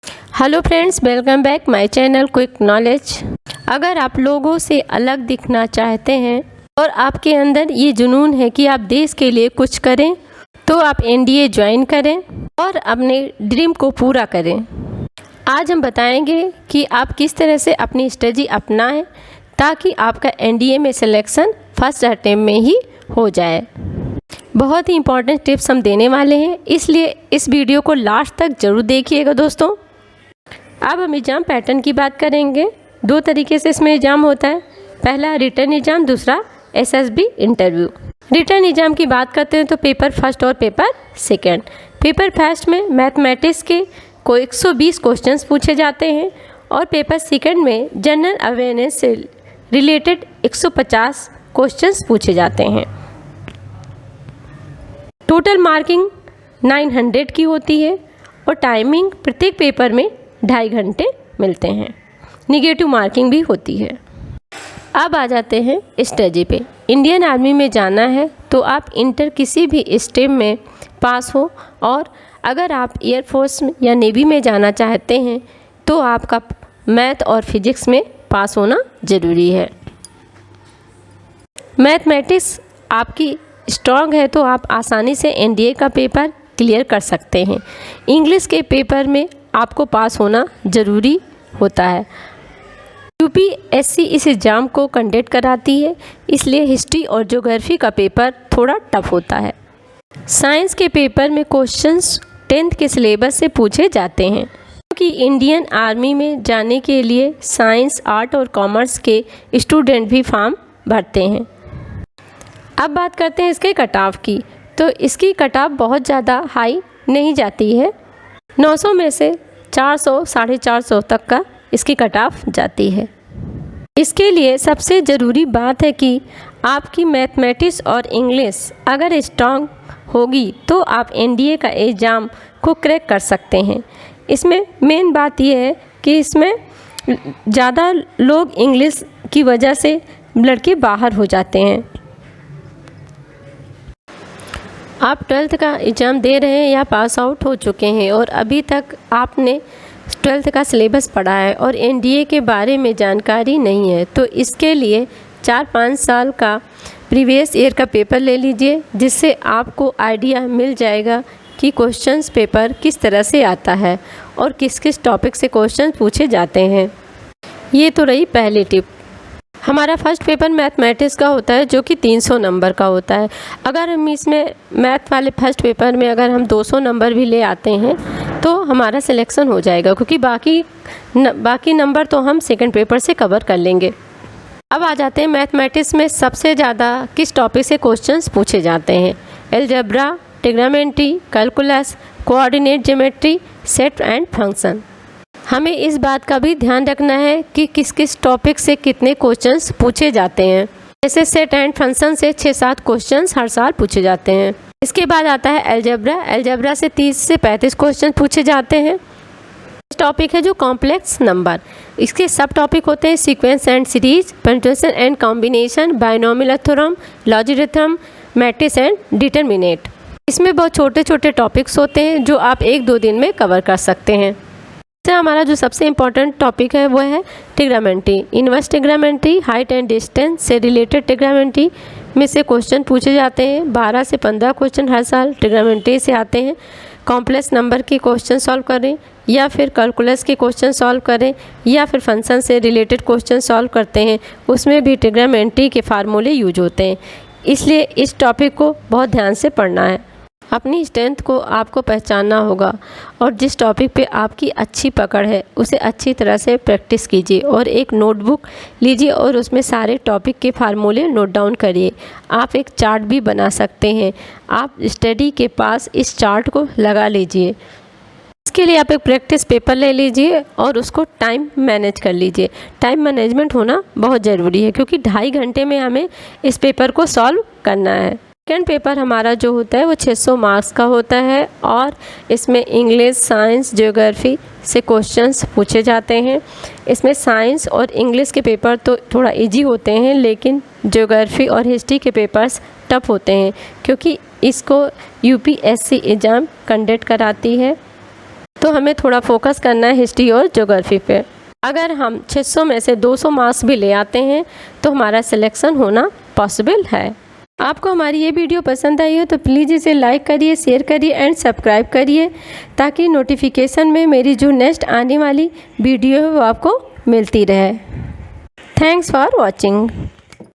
Hello friends, welcome back my channel quick knowledge. अगर आप लोगों से अलग दिखना चाहते हैं और आपके अंदर ये जुनून है कि आप देश के लिए कुछ करें, तो आप एनडीए ज्वाइन करें और अपने ड्रीम को पूरा करें। आज हम बताएंगे कि आप किस तरह से अपनी स्ट्रेटजी अपनाएं ताकि आपका एनडीए में सिलेक्शन फर्स्ट अटेम्प्ट में ही हो जाए। बहुत ही इंपॉर्टेंट टिप्स हम देने वाले हैं, इसलिए इस वीडियो को लास्ट तक ज़रूर देखिएगा दोस्तों। अब हम एग्ज़ाम पैटर्न की बात करेंगे। दो तरीके से इसमें एग्ज़ाम होता है, पहला रिटर्न एग्ज़ाम, दूसरा एसएसबी इंटरव्यू। रिटर्न एग्ज़ाम की बात करते हैं तो पेपर फर्स्ट और पेपर सेकंड। पेपर फर्स्ट में मैथमेटिक्स के को 120 क्वेश्चंस पूछे जाते हैं और पेपर सेकंड में जनरल अवेयरनेस से रिलेटेड 150 क्वेश्चंस पूछे जाते हैं। टोटल मार्किंग 900 की होती है और टाइमिंग प्रत्येक पेपर में 2.5 घंटे मिलते हैं। निगेटिव मार्किंग भी होती है। अब आ जाते हैं स्ट्रेटजी पे। इंडियन आर्मी में जाना है तो आप इंटर किसी भी स्ट्रीम में पास हो, और अगर आप एयरफोर्स या नेवी में जाना चाहते हैं तो आपका मैथ और फिजिक्स में पास होना ज़रूरी है। मैथमेटिक्स आपकी स्ट्रॉन्ग है तो आप आसानी से एनडीए का पेपर क्लियर कर सकते हैं। इंग्लिश के पेपर में आपको पास होना ज़रूरी होता है। यूपीएससी इस एग्ज़ाम को कंडक्ट कराती है, इसलिए हिस्ट्री और ज्योग्राफी का पेपर थोड़ा टफ होता है। साइंस के पेपर में क्वेश्चंस 10th के सिलेबस से पूछे जाते हैं, क्योंकि इंडियन आर्मी में जाने के लिए साइंस, आर्ट और कॉमर्स के स्टूडेंट भी फॉर्म भरते हैं। अब बात करते हैं इसके कट ऑफ की, तो इसकी कट ऑफ बहुत ज़्यादा हाई नहीं जाती है। 900 में से 400 साढ़े 400 तक का इसकी कट ऑफ जाती है। इसके लिए सबसे ज़रूरी बात है कि आपकी मैथमेटिक्स और इंग्लिश अगर स्ट्रांग होगी तो आप एनडीए का एग्ज़ाम को क्रैक कर सकते हैं। इसमें मेन बात यह है कि इसमें ज़्यादा लोग इंग्लिश की वजह से लड़के बाहर हो जाते हैं। आप 12th का एग्ज़ाम दे रहे हैं या पास आउट हो चुके हैं और अभी तक आपने 12th का सिलेबस पढ़ा है और एनडीए के बारे में जानकारी नहीं है, तो इसके लिए 4-5 साल का प्रीवियस ईयर का पेपर ले लीजिए, जिससे आपको आइडिया मिल जाएगा कि क्वेश्चंस पेपर किस तरह से आता है और किस किस टॉपिक से क्वेश्चंस पूछे जाते हैं। ये तो रही पहली टिप। हमारा फर्स्ट पेपर मैथमेटिक्स का होता है, जो कि 300 नंबर का होता है। अगर हम इसमें मैथ वाले फर्स्ट पेपर में अगर हम 200 नंबर भी ले आते हैं तो हमारा सिलेक्शन हो जाएगा, क्योंकि बाकी नंबर तो हम सेकंड पेपर से कवर कर लेंगे। अब आ जाते हैं मैथमेटिक्स में सबसे ज़्यादा किस टॉपिक से क्वेश्चंस पूछे जाते हैं। Algebra, trigonometry, calculus, coordinate geometry, set and function. हमें इस बात का भी ध्यान रखना है कि किस किस टॉपिक से कितने क्वेश्चंस पूछे जाते हैं। जैसे सेट एंड फंक्शन से 6-7 क्वेश्चंस हर साल पूछे जाते हैं। इसके बाद आता है अलजेब्रा। अलजेब्रा से 30 से 35 क्वेश्चन पूछे जाते हैं। इस टॉपिक है जो कॉम्प्लेक्स नंबर। इसके सब टॉपिक होते हैं sequence and series, permutation and combination, binomial theorem, logarithm, matrix and determinant. इसमें बहुत छोटे छोटे टॉपिक्स होते हैं जो आप 1-2 दिन में कवर कर सकते हैं। इससे हमारा जो सबसे इम्पॉर्टेंट टॉपिक है वो है trigonometry. Inverse trigonometry, height and distance से रिलेटेड ट्रिग्नोमेट्री में से क्वेश्चन पूछे जाते हैं। 12 से 15 क्वेश्चन हर साल ट्रिग्नोमेट्री से आते हैं। कॉम्प्लेक्स नंबर के क्वेश्चन सॉल्व करें या फिर कैलकुलस के क्वेश्चन सॉल्व करें या फिर फंक्शन से रिलेटेड क्वेश्चन सॉल्व करते हैं, उसमें भी ट्रिग्नोमेट्री के फार्मूले यूज होते हैं। इसलिए इस टॉपिक को बहुत ध्यान से पढ़ना है। अपनी स्ट्रेंथ को आपको पहचानना होगा और जिस टॉपिक पे आपकी अच्छी पकड़ है उसे अच्छी तरह से प्रैक्टिस कीजिए और एक नोटबुक लीजिए और उसमें सारे टॉपिक के फार्मूले नोट डाउन करिए। आप एक चार्ट भी बना सकते हैं। आप स्टडी के पास इस चार्ट को लगा लीजिए। इसके लिए आप एक प्रैक्टिस पेपर ले लीजिए और उसको टाइम मैनेज कर लीजिए। टाइम मैनेजमेंट होना बहुत ज़रूरी है, क्योंकि 2.5 घंटे में हमें इस पेपर को सॉल्व करना है। सेकेंड पेपर हमारा जो होता है वो 600 मार्क्स का होता है और इसमें इंग्लिश, साइंस, ज्योग्राफी से क्वेश्चंस पूछे जाते हैं। इसमें साइंस और इंग्लिश के पेपर तो थोड़ा इजी होते हैं, लेकिन ज्योग्राफी और हिस्ट्री के पेपर्स टफ होते हैं, क्योंकि इसको यूपीएससी एग्ज़ाम कंडक्ट कराती है। तो हमें थोड़ा फोकस करना है हिस्ट्री और ज्योग्राफी पे। अगर हम 600 में से 200 मार्क्स भी ले आते हैं तो हमारा सिलेक्शन होना पॉसिबल है। आपको हमारी ये वीडियो पसंद आई हो तो प्लीज़ इसे लाइक करिए, शेयर करिए एंड सब्सक्राइब करिए, ताकि नोटिफिकेशन में मेरी जो नेक्स्ट आने वाली वीडियो है वो आपको मिलती रहे। Thanks for watching.